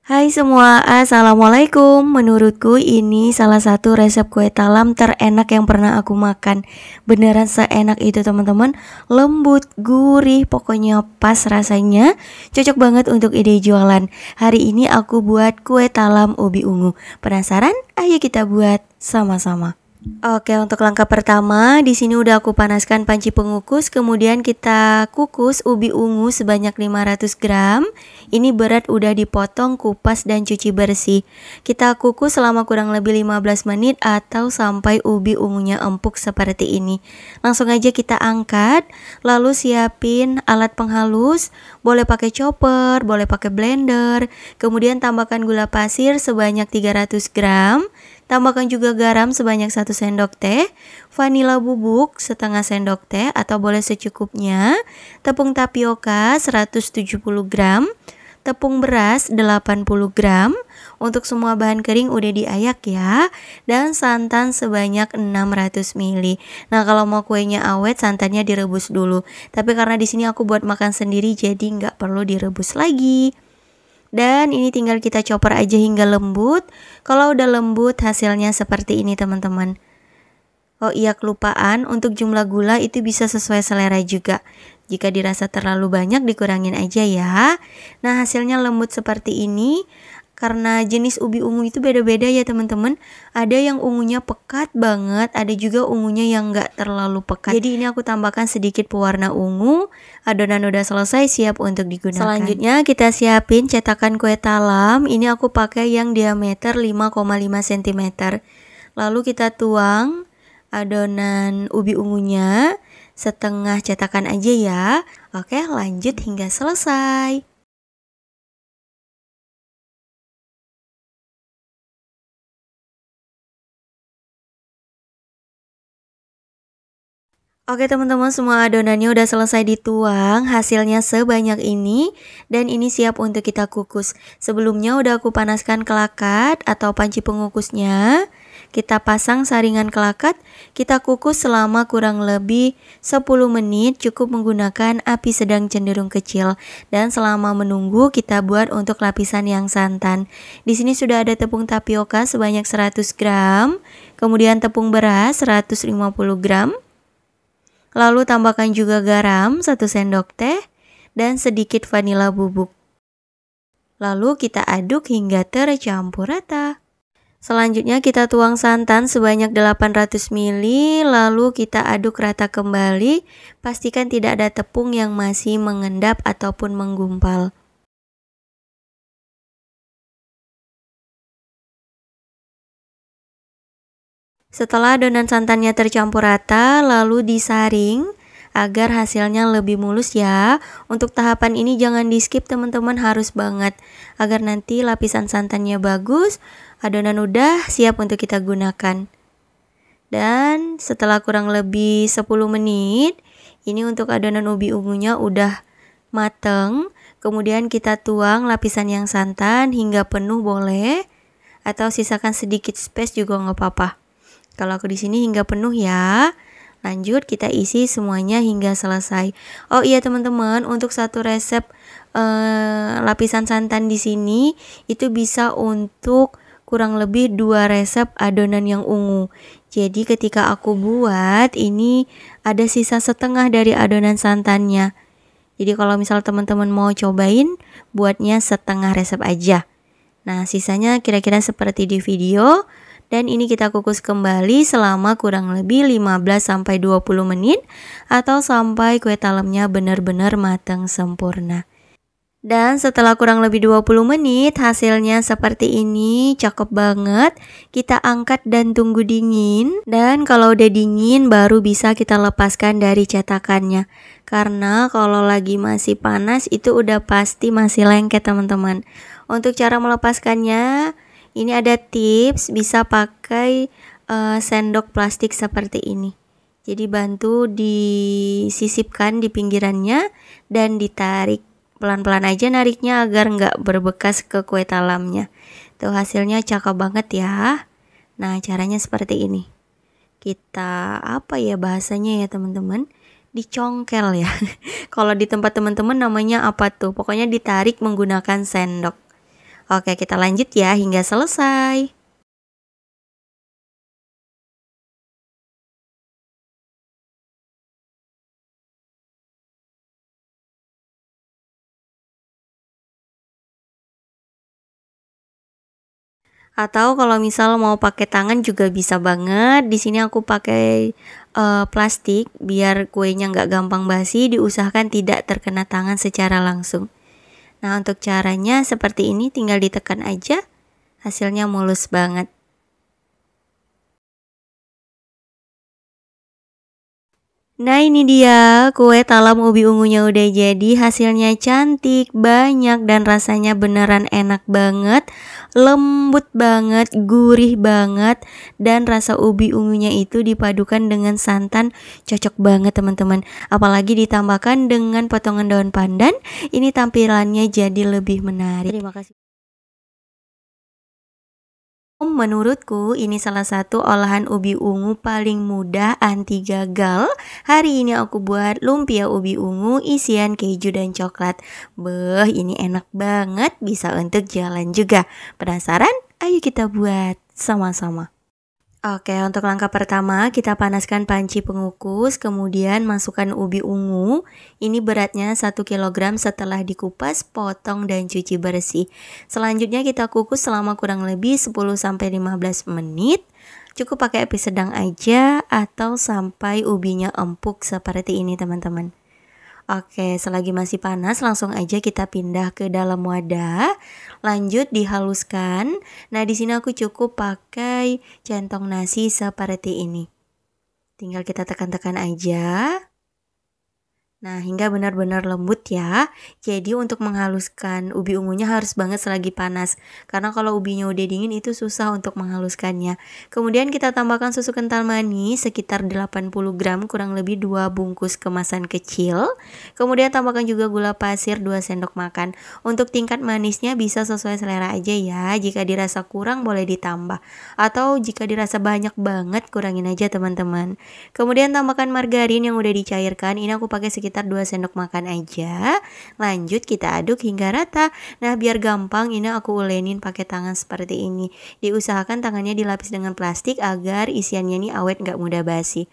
Hai semua, assalamualaikum. Menurutku ini salah satu resep kue talam terenak yang pernah aku makan. Beneran seenak itu teman-teman. Lembut, gurih, pokoknya pas rasanya. Cocok banget untuk ide jualan. Hari ini aku buat kue talam ubi ungu. Penasaran? Ayo kita buat sama-sama. Oke, untuk langkah pertama di sini udah aku panaskan panci pengukus, kemudian kita kukus ubi ungu sebanyak 500 gram. Ini berat udah dipotong, kupas dan cuci bersih. Kita kukus selama kurang lebih 15 menit atau sampai ubi ungunya empuk seperti ini. Langsung aja kita angkat, lalu siapin alat penghalus, boleh pakai chopper, boleh pakai blender. Kemudian tambahkan gula pasir sebanyak 300 gram. Tambahkan juga garam sebanyak 1 sendok teh, vanila bubuk setengah sendok teh atau boleh secukupnya, tepung tapioka 170 gram, tepung beras 80 gram, untuk semua bahan kering udah diayak ya, dan santan sebanyak 600 ml. Nah, kalau mau kuenya awet santannya direbus dulu, tapi karena di sini aku buat makan sendiri jadi nggak perlu direbus lagi. Dan ini tinggal kita chopper aja hingga lembut. Kalau udah lembut hasilnya seperti ini teman-teman. Oh iya, kelupaan, untuk jumlah gula itu bisa sesuai selera juga. Jika dirasa terlalu banyak dikurangin aja ya. Nah, hasilnya lembut seperti ini. Karena jenis ubi ungu itu beda-beda ya teman-teman. Ada yang ungunya pekat banget, ada juga ungunya yang nggak terlalu pekat. Jadi ini aku tambahkan sedikit pewarna ungu. Adonan udah selesai, siap untuk digunakan. Selanjutnya kita siapin cetakan kue talam. Ini aku pakai yang diameter 5,5 cm. Lalu kita tuang adonan ubi ungunya setengah cetakan aja ya. Oke, lanjut hingga selesai. Oke teman-teman, semua adonannya udah selesai dituang, hasilnya sebanyak ini, dan ini siap untuk kita kukus. Sebelumnya udah aku panaskan kelakat atau panci pengukusnya. Kita pasang saringan kelakat, kita kukus selama kurang lebih 10 menit, cukup menggunakan api sedang cenderung kecil. Dan selama menunggu kita buat untuk lapisan yang santan. Di sini sudah ada tepung tapioka sebanyak 100 gram, kemudian tepung beras 150 gram. Lalu tambahkan juga garam 1 sendok teh dan sedikit vanila bubuk. Lalu kita aduk hingga tercampur rata. Selanjutnya kita tuang santan sebanyak 800 ml, lalu kita aduk rata kembali. Pastikan tidak ada tepung yang masih mengendap ataupun menggumpal. Setelah adonan santannya tercampur rata, lalu disaring agar hasilnya lebih mulus ya. Untuk tahapan ini jangan di skip teman-teman, harus banget agar nanti lapisan santannya bagus. Adonan udah siap untuk kita gunakan. Dan setelah kurang lebih 10 menit, ini untuk adonan ubi ungunya udah mateng. Kemudian kita tuang lapisan yang santan hingga penuh boleh, atau sisakan sedikit space juga nggak apa-apa. Kalau aku di sini hingga penuh ya. Lanjut kita isi semuanya hingga selesai. Oh iya teman-teman, untuk satu resep lapisan santan di sini itu bisa untuk kurang lebih 2 resep adonan yang ungu. Jadi ketika aku buat ini ada sisa setengah dari adonan santannya. Jadi kalau misal teman-teman mau cobain, buatnya setengah resep aja. Nah, sisanya kira-kira seperti di video. Dan ini kita kukus kembali selama kurang lebih 15-20 menit atau sampai kue talamnya benar-benar matang sempurna. Dan setelah kurang lebih 20 menit hasilnya seperti ini, cakep banget. Kita angkat dan tunggu dingin. Dan kalau udah dingin baru bisa kita lepaskan dari cetakannya. Karena kalau lagi masih panas itu udah pasti masih lengket teman-teman. Untuk cara melepaskannya, ini ada tips, bisa pakai sendok plastik seperti ini. Jadi bantu disisipkan di pinggirannya dan ditarik. Pelan-pelan aja nariknya agar nggak berbekas ke kue talamnya. Tuh hasilnya cakep banget ya. Nah, caranya seperti ini. Kita apa ya bahasanya ya teman-teman? Dicongkel ya. Kalau di tempat teman-teman namanya apa tuh? Pokoknya ditarik menggunakan sendok. Oke, kita lanjut ya hingga selesai. Atau kalau misal mau pakai tangan juga bisa banget. Di sini aku pakai plastik biar kuenya nggak gampang basi, diusahakan tidak terkena tangan secara langsung. Nah, untuk caranya seperti ini, tinggal ditekan aja, hasilnya mulus banget. Nah, ini dia kue talam ubi ungunya udah jadi. Hasilnya cantik, banyak, dan rasanya beneran enak banget. Lembut banget, gurih banget, dan rasa ubi ungunya itu dipadukan dengan santan, cocok banget teman-teman. Apalagi ditambahkan dengan potongan daun pandan, ini tampilannya jadi lebih menarik. Terima kasih. Menurutku ini salah satu olahan ubi ungu paling mudah, anti gagal. Hari ini aku buat lumpia ubi ungu isian keju dan coklat. Beh, ini enak banget, bisa untuk jalan juga. Penasaran? Ayo kita buat sama-sama. Oke, untuk langkah pertama kita panaskan panci pengukus, kemudian masukkan ubi ungu. Ini beratnya 1 kg, setelah dikupas, potong dan cuci bersih. Selanjutnya kita kukus selama kurang lebih 10-15 menit. Cukup pakai api sedang aja atau sampai ubinya empuk seperti ini teman-teman. Oke, selagi masih panas langsung aja kita pindah ke dalam wadah. Lanjut dihaluskan. Nah, di sini aku cukup pakai centong nasi seperti ini. Tinggal kita tekan-tekan aja. Nah, hingga benar-benar lembut ya. Jadi untuk menghaluskan ubi ungunya harus banget selagi panas. Karena kalau ubinya udah dingin itu susah untuk menghaluskannya. Kemudian kita tambahkan susu kental manis sekitar 80 gram, kurang lebih 2 bungkus kemasan kecil. Kemudian tambahkan juga gula pasir 2 sendok makan. Untuk tingkat manisnya bisa sesuai selera aja ya. Jika dirasa kurang boleh ditambah. Atau jika dirasa banyak banget kurangin aja teman-teman. Kemudian tambahkan margarin yang udah dicairkan. Ini aku pakai sekitar 2 sendok makan aja. Lanjut kita aduk hingga rata. Nah, biar gampang ini aku ulenin pakai tangan seperti ini. Diusahakan tangannya dilapis dengan plastik agar isiannya ini awet nggak mudah basi.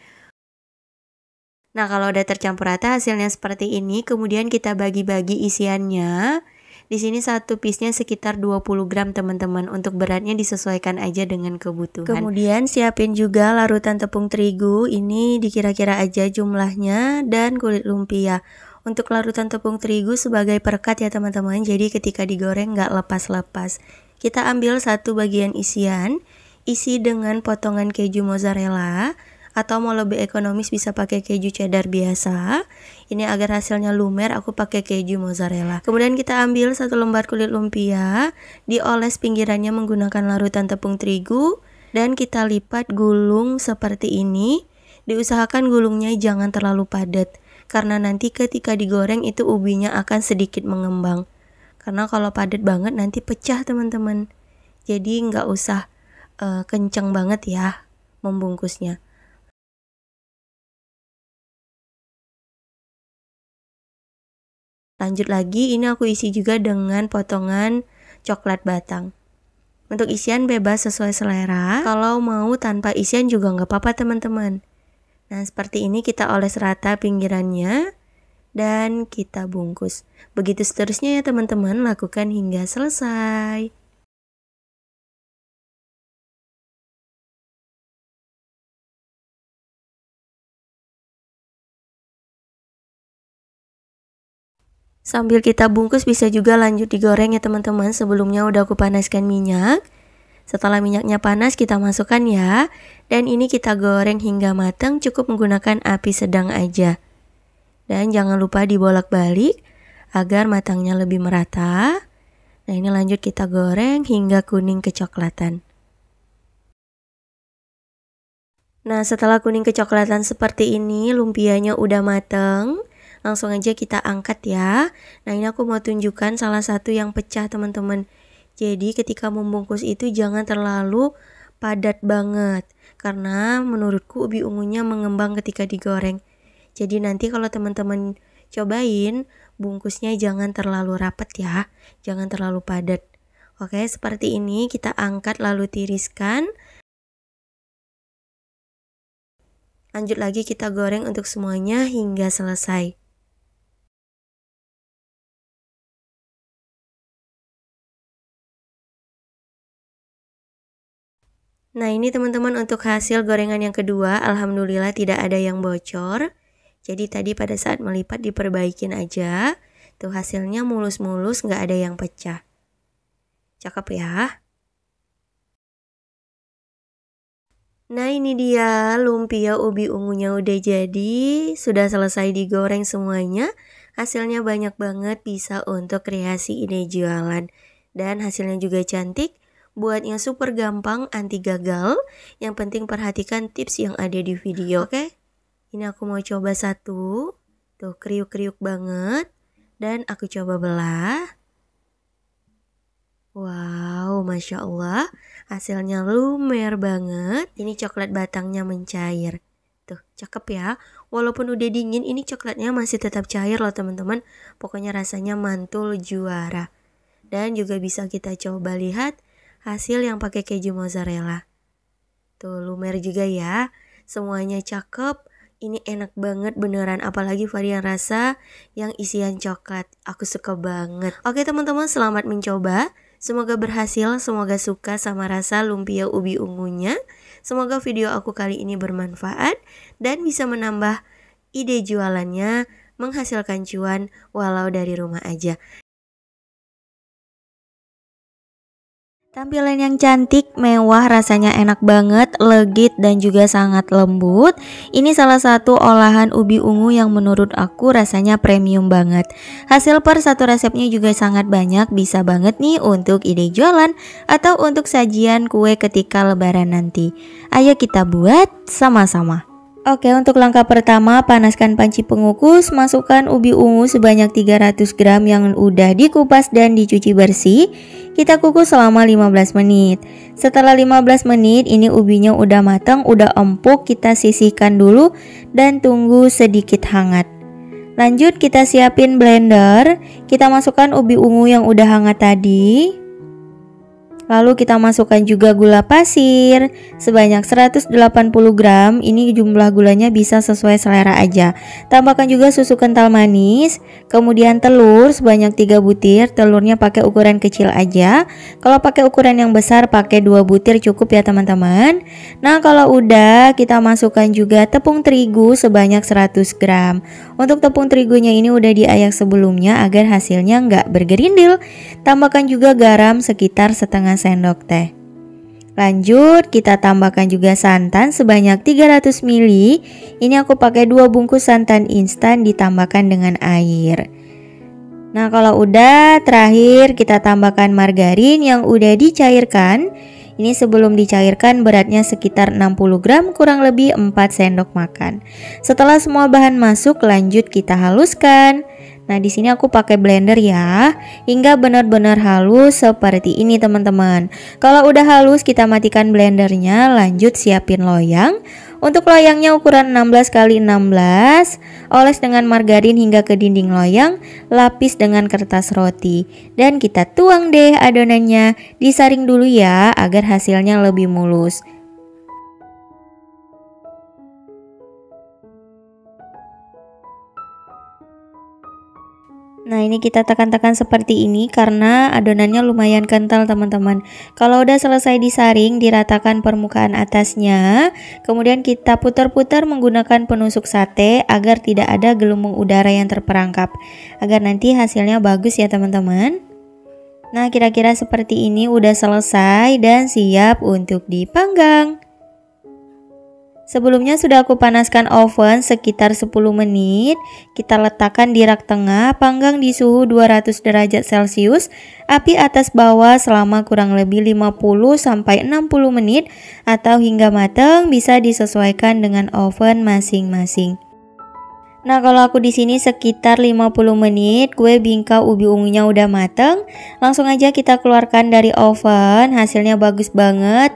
Nah, kalau udah tercampur rata hasilnya seperti ini, kemudian kita bagi-bagi isiannya. Di sini satu piece-nya sekitar 20 gram teman-teman. Untuk beratnya disesuaikan aja dengan kebutuhan. Kemudian siapin juga larutan tepung terigu. Ini dikira-kira aja jumlahnya dan kulit lumpia. Untuk larutan tepung terigu sebagai perekat ya teman-teman. Jadi ketika digoreng nggak lepas-lepas. Kita ambil satu bagian isian, isi dengan potongan keju mozzarella. Atau mau lebih ekonomis bisa pakai keju cheddar biasa. Ini agar hasilnya lumer, aku pakai keju mozzarella. Kemudian kita ambil satu lembar kulit lumpia, dioles pinggirannya menggunakan larutan tepung terigu, dan kita lipat gulung seperti ini. Diusahakan gulungnya jangan terlalu padat, karena nanti ketika digoreng itu ubinya akan sedikit mengembang. Karena kalau padat banget nanti pecah teman-teman. Jadi nggak usah kenceng banget ya membungkusnya. Lanjut lagi, ini aku isi juga dengan potongan coklat batang. Untuk isian bebas sesuai selera. Kalau mau tanpa isian juga nggak apa-apa teman-teman. Nah, seperti ini kita oles rata pinggirannya dan kita bungkus. Begitu seterusnya ya teman-teman, lakukan hingga selesai. Sambil kita bungkus bisa juga lanjut digoreng ya teman-teman. Sebelumnya udah aku panaskan minyak. Setelah minyaknya panas kita masukkan ya. Dan ini kita goreng hingga matang, cukup menggunakan api sedang aja. Dan jangan lupa dibolak-balik agar matangnya lebih merata. Nah, ini lanjut kita goreng hingga kuning kecoklatan. Nah, setelah kuning kecoklatan seperti ini, lumpianya udah mateng. Langsung aja kita angkat ya. Nah, ini aku mau tunjukkan salah satu yang pecah teman-teman. Jadi ketika membungkus itu jangan terlalu padat banget. Karena menurutku ubi ungunya mengembang ketika digoreng. Jadi nanti kalau teman-teman cobain, bungkusnya jangan terlalu rapat ya. Jangan terlalu padat. Oke, seperti ini kita angkat lalu tiriskan. Lanjut lagi kita goreng untuk semuanya hingga selesai. Nah, ini teman-teman untuk hasil gorengan yang kedua, alhamdulillah tidak ada yang bocor. Jadi tadi pada saat melipat diperbaikin aja. Tuh hasilnya mulus-mulus, nggak ada yang pecah. Cakep ya. Nah, ini dia lumpia ubi ungunya udah jadi. Sudah selesai digoreng semuanya. Hasilnya banyak banget, bisa untuk kreasi ide jualan. Dan hasilnya juga cantik. Buatnya super gampang, anti gagal. Yang penting perhatikan tips yang ada di video, oke? Ini aku mau coba satu. Tuh, kriuk-kriuk banget. Dan aku coba belah. Wow, Masya Allah. Hasilnya lumer banget. Ini coklat batangnya mencair. Tuh, cakep ya. Walaupun udah dingin, ini coklatnya masih tetap cair loh teman-teman. Pokoknya rasanya mantul juara. Dan juga bisa kita coba lihat hasil yang pakai keju mozzarella. Tuh, lumer juga ya. Semuanya cakep. Ini enak banget beneran, apalagi varian rasa yang isian coklat. Aku suka banget. Oke teman-teman, selamat mencoba. Semoga berhasil, semoga suka sama rasa lumpia ubi ungunya. Semoga video aku kali ini bermanfaat dan bisa menambah ide jualannya, menghasilkan cuan walau dari rumah aja. Tampilan yang cantik, mewah, rasanya enak banget, legit dan juga sangat lembut. Ini salah satu olahan ubi ungu yang menurut aku rasanya premium banget. Hasil per satu resepnya juga sangat banyak, bisa banget nih untuk ide jualan atau untuk sajian kue ketika lebaran nanti. Ayo kita buat sama-sama. Oke, untuk langkah pertama, panaskan panci pengukus, masukkan ubi ungu sebanyak 300 gram yang udah dikupas dan dicuci bersih. Kita kukus selama 15 menit. Setelah 15 menit, ini ubinya udah matang, udah empuk, kita sisihkan dulu dan tunggu sedikit hangat. Lanjut kita siapin blender, kita masukkan ubi ungu yang udah hangat tadi. Lalu kita masukkan juga gula pasir sebanyak 180 gram. Ini jumlah gulanya bisa sesuai selera aja. Tambahkan juga susu kental manis. Kemudian telur sebanyak 3 butir. Telurnya pakai ukuran kecil aja. Kalau pakai ukuran yang besar pakai 2 butir cukup ya teman-teman. Nah kalau udah, kita masukkan juga tepung terigu sebanyak 100 gram. Untuk tepung terigunya ini udah diayak sebelumnya agar hasilnya nggak bergerindil. Tambahkan juga garam sekitar setengah sendok teh. Lanjut kita tambahkan juga santan sebanyak 300 ml. Ini aku pakai 2 bungkus santan instan ditambahkan dengan air. Nah kalau udah, terakhir kita tambahkan margarin yang udah dicairkan. Ini sebelum dicairkan beratnya sekitar 60 gram, kurang lebih 4 sendok makan. Setelah semua bahan masuk, lanjut kita haluskan. Nah di sini aku pakai blender ya, hingga benar-benar halus seperti ini teman-teman. Kalau udah halus kita matikan blendernya, lanjut siapin loyang. Untuk loyangnya ukuran 16 x 16, oles dengan margarin hingga ke dinding loyang, lapis dengan kertas roti. Dan kita tuang deh adonannya, disaring dulu ya agar hasilnya lebih mulus. Nah ini kita tekan-tekan seperti ini karena adonannya lumayan kental teman-teman. Kalau udah selesai disaring, diratakan permukaan atasnya. Kemudian kita putar-putar menggunakan penusuk sate agar tidak ada gelembung udara yang terperangkap. Agar nanti hasilnya bagus ya teman-teman. Nah kira-kira seperti ini udah selesai dan siap untuk dipanggang. Sebelumnya sudah aku panaskan oven sekitar 10 menit. Kita letakkan di rak tengah, panggang di suhu 200 derajat Celcius, api atas bawah selama kurang lebih 50-60 menit atau hingga matang, bisa disesuaikan dengan oven masing-masing. Nah kalau aku di sini sekitar 50 menit, kue bingka ubi ungunya udah matang. Langsung aja kita keluarkan dari oven, hasilnya bagus banget.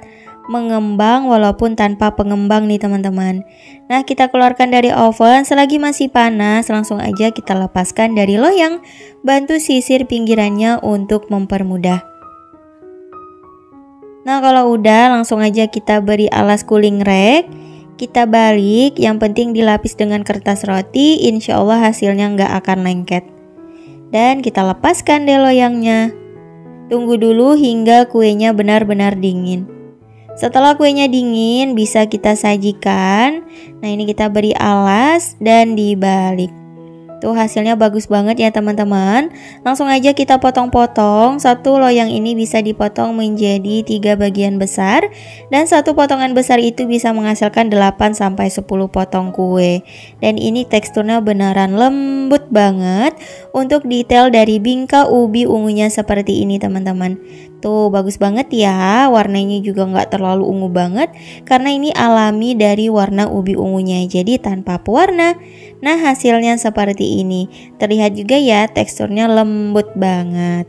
Mengembang walaupun tanpa pengembang nih teman-teman. Nah kita keluarkan dari oven, selagi masih panas langsung aja kita lepaskan dari loyang. Bantu sisir pinggirannya untuk mempermudah. Nah kalau udah langsung aja kita beri alas cooling rack. Kita balik, yang penting dilapis dengan kertas roti, insya Allah hasilnya nggak akan lengket. Dan kita lepaskan deh loyangnya. Tunggu dulu hingga kuenya benar-benar dingin. Setelah kuenya dingin bisa kita sajikan. Nah ini kita beri alas dan dibalik. Tuh hasilnya bagus banget ya teman-teman. Langsung aja kita potong-potong. Satu loyang ini bisa dipotong menjadi 3 bagian besar. Dan satu potongan besar itu bisa menghasilkan 8-10 potong kue. Dan ini teksturnya beneran lembut banget. Untuk detail dari bingka ubi ungunya seperti ini teman-teman. Tuh bagus banget ya. Warnanya juga nggak terlalu ungu banget. Karena ini alami dari warna ubi ungunya. Jadi tanpa pewarna. Nah hasilnya seperti ini. Terlihat juga ya teksturnya lembut banget.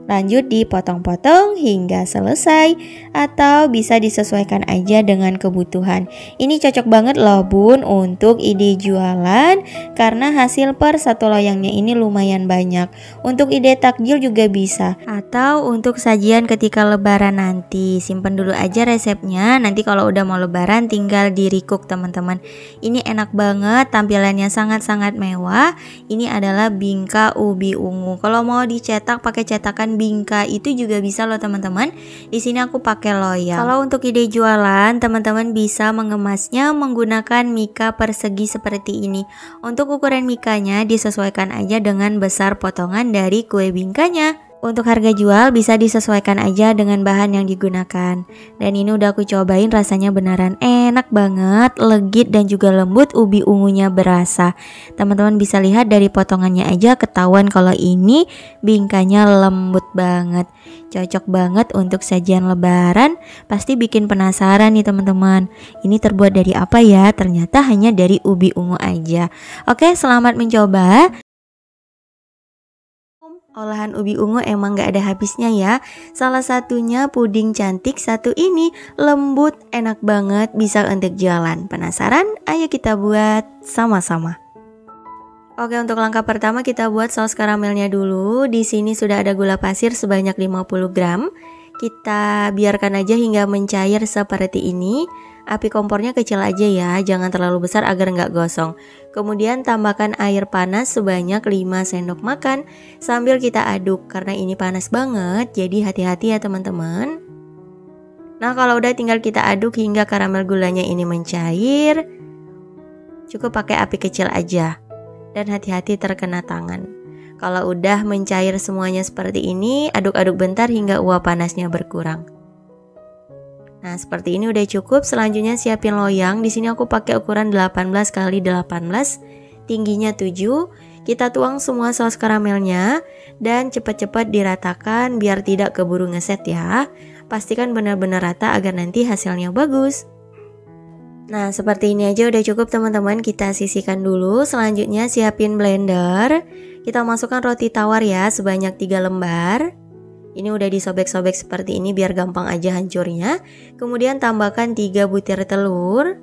Lanjut dipotong-potong hingga selesai atau bisa disesuaikan aja dengan kebutuhan. Ini cocok banget loh bun untuk ide jualan karena hasil per satu loyangnya ini lumayan banyak. Untuk ide takjil juga bisa atau untuk sajian ketika lebaran nanti. Simpen dulu aja resepnya, nanti kalau udah mau lebaran tinggal di recook teman-teman. Ini enak banget, tampilannya sangat-sangat mewah. Ini adalah bingka ubi ungu. Kalau mau dicetak pakai cetakan bingka itu juga bisa loh teman-teman. Di sini aku pakai loyang. Kalau untuk ide jualan, teman-teman bisa mengemasnya menggunakan mika persegi seperti ini. Untuk ukuran mikanya disesuaikan aja dengan besar potongan dari kue bingkanya. Untuk harga jual bisa disesuaikan aja dengan bahan yang digunakan. Dan ini udah aku cobain, rasanya beneran enak banget, legit dan juga lembut, ubi ungunya berasa. Teman-teman bisa lihat dari potongannya aja ketahuan kalau ini bingkanya lembut banget. Cocok banget untuk sajian lebaran, pasti bikin penasaran nih teman-teman. Ini terbuat dari apa ya? Ternyata hanya dari ubi ungu aja. Oke, selamat mencoba. Olahan ubi ungu emang gak ada habisnya ya. Salah satunya puding cantik satu ini, lembut, enak banget, bisa untuk jualan. Penasaran? Ayo kita buat sama-sama. Oke, untuk langkah pertama kita buat saus karamelnya dulu. Di sini sudah ada gula pasir sebanyak 50 gram. Kita biarkan aja hingga mencair seperti ini. Api kompornya kecil aja ya, jangan terlalu besar agar nggak gosong. Kemudian tambahkan air panas sebanyak 5 sendok makan sambil kita aduk karena ini panas banget, jadi hati-hati ya teman-teman. Nah kalau udah tinggal kita aduk hingga karamel gulanya ini mencair. Cukup pakai api kecil aja dan hati-hati terkena tangan. Kalau udah mencair semuanya seperti ini, aduk-aduk bentar hingga uap panasnya berkurang. Nah, seperti ini udah cukup. Selanjutnya siapin loyang. Di sini aku pakai ukuran 18 x 18, tingginya 7. Kita tuang semua saus karamelnya dan cepat-cepat diratakan biar tidak keburu ngeset ya. Pastikan benar-benar rata agar nanti hasilnya bagus. Nah, seperti ini aja udah cukup teman-teman. Kita sisihkan dulu. Selanjutnya siapin blender. Kita masukkan roti tawar ya sebanyak 3 lembar. Ini udah disobek-sobek seperti ini biar gampang aja hancurnya. Kemudian tambahkan 3 butir telur.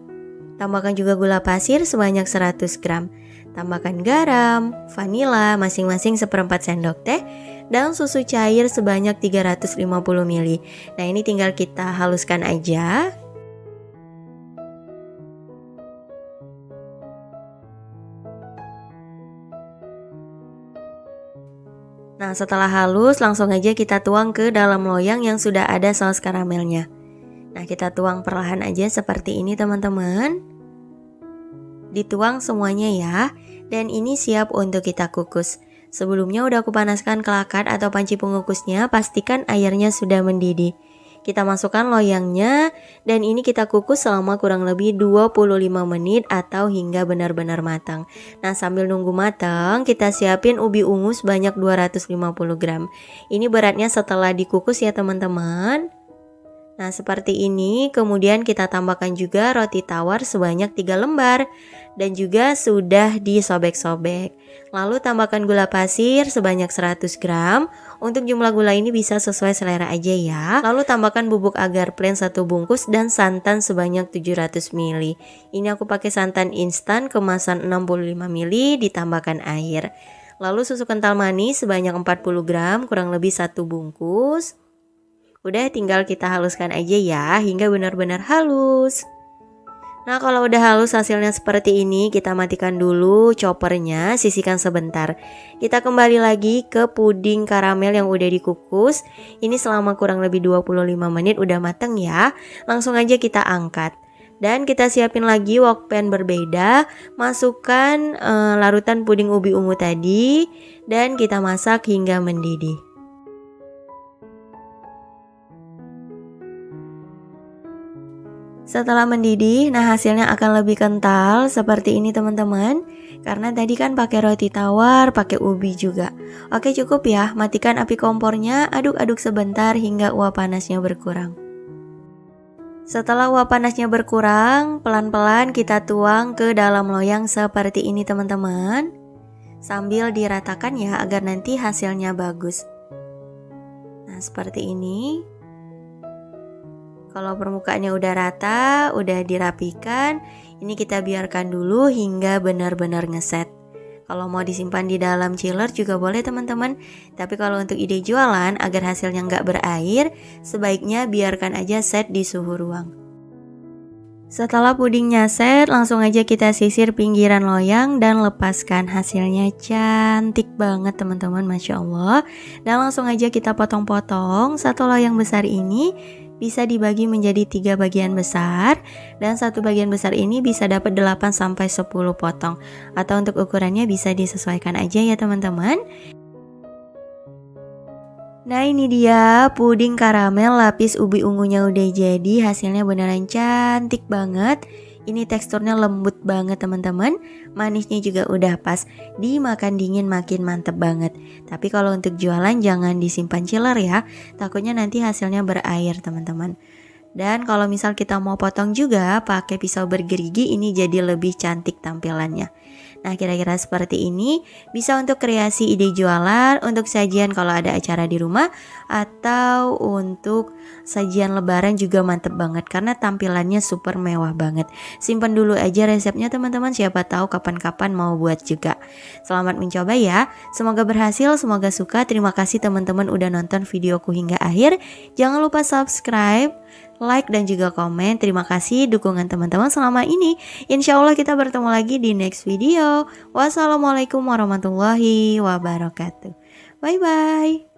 Tambahkan juga gula pasir sebanyak 100 gram. Tambahkan garam, vanila masing-masing seperempat sendok teh. Dan susu cair sebanyak 350 ml. Nah ini tinggal kita haluskan aja. Nah setelah halus langsung aja kita tuang ke dalam loyang yang sudah ada saus karamelnya. Nah kita tuang perlahan aja seperti ini teman-teman. Dituang semuanya ya. Dan ini siap untuk kita kukus. Sebelumnya udah aku panaskan kelakar atau panci pengukusnya. Pastikan airnya sudah mendidih. Kita masukkan loyangnya dan ini kita kukus selama kurang lebih 25 menit atau hingga benar-benar matang. Nah sambil nunggu matang kita siapin ubi ungu sebanyak 250 gram. Ini beratnya setelah dikukus ya teman-teman. Nah seperti ini, kemudian kita tambahkan juga roti tawar sebanyak 3 lembar dan juga sudah disobek-sobek. Lalu tambahkan gula pasir sebanyak 100 gram. Untuk jumlah gula ini bisa sesuai selera aja ya. Lalu tambahkan bubuk agar plain 1 bungkus dan santan sebanyak 700 ml. Ini aku pakai santan instan kemasan 65 ml ditambahkan air. Lalu susu kental manis sebanyak 40 gram kurang lebih 1 bungkus. Udah tinggal kita haluskan aja ya hingga benar-benar halus. Nah kalau udah halus hasilnya seperti ini, kita matikan dulu choppernya, sisihkan sebentar. Kita kembali lagi ke puding karamel yang udah dikukus. Ini selama kurang lebih 25 menit udah mateng ya. Langsung aja kita angkat. Dan kita siapin lagi wok pan berbeda. Masukkan larutan puding ubi ungu tadi. Dan kita masak hingga mendidih. Setelah mendidih, nah hasilnya akan lebih kental seperti ini teman-teman. Karena tadi kan pakai roti tawar, pakai ubi juga. Oke cukup ya, matikan api kompornya, aduk-aduk sebentar hingga uap panasnya berkurang. Setelah uap panasnya berkurang, pelan-pelan kita tuang ke dalam loyang seperti ini teman-teman. Sambil diratakan ya agar nanti hasilnya bagus. Nah seperti ini. Kalau permukaannya udah rata, udah dirapikan, ini kita biarkan dulu hingga benar-benar ngeset. Kalau mau disimpan di dalam chiller juga boleh teman-teman. Tapi kalau untuk ide jualan agar hasilnya nggak berair, sebaiknya biarkan aja set di suhu ruang. Setelah pudingnya set, langsung aja kita sisir pinggiran loyang dan lepaskan. Hasilnya cantik banget teman-teman, Masya Allah. Dan langsung aja kita potong-potong. Satu loyang besar ini bisa dibagi menjadi 3 bagian besar, dan satu bagian besar ini bisa dapat 8-10 potong, atau untuk ukurannya bisa disesuaikan aja ya teman-teman. Nah ini dia puding karamel lapis ubi ungunya udah jadi, hasilnya beneran cantik banget. Ini teksturnya lembut banget teman-teman, manisnya juga udah pas, dimakan dingin makin mantep banget. Tapi kalau untuk jualan jangan disimpan chiller ya, takutnya nanti hasilnya berair teman-teman. Dan kalau misal kita mau potong juga pakai pisau bergerigi, ini jadi lebih cantik tampilannya. Nah kira-kira seperti ini, bisa untuk kreasi ide jualan, untuk sajian kalau ada acara di rumah, atau untuk sajian lebaran juga mantep banget karena tampilannya super mewah banget. Simpan dulu aja resepnya teman-teman, siapa tahu kapan-kapan mau buat juga. Selamat mencoba ya, semoga berhasil, semoga suka. Terima kasih teman-teman udah nonton videoku hingga akhir. Jangan lupa subscribe, like dan juga komen. Terima kasih dukungan teman-teman selama ini. Insya Allah kita bertemu lagi di next video. Wassalamualaikum warahmatullahi wabarakatuh. Bye bye.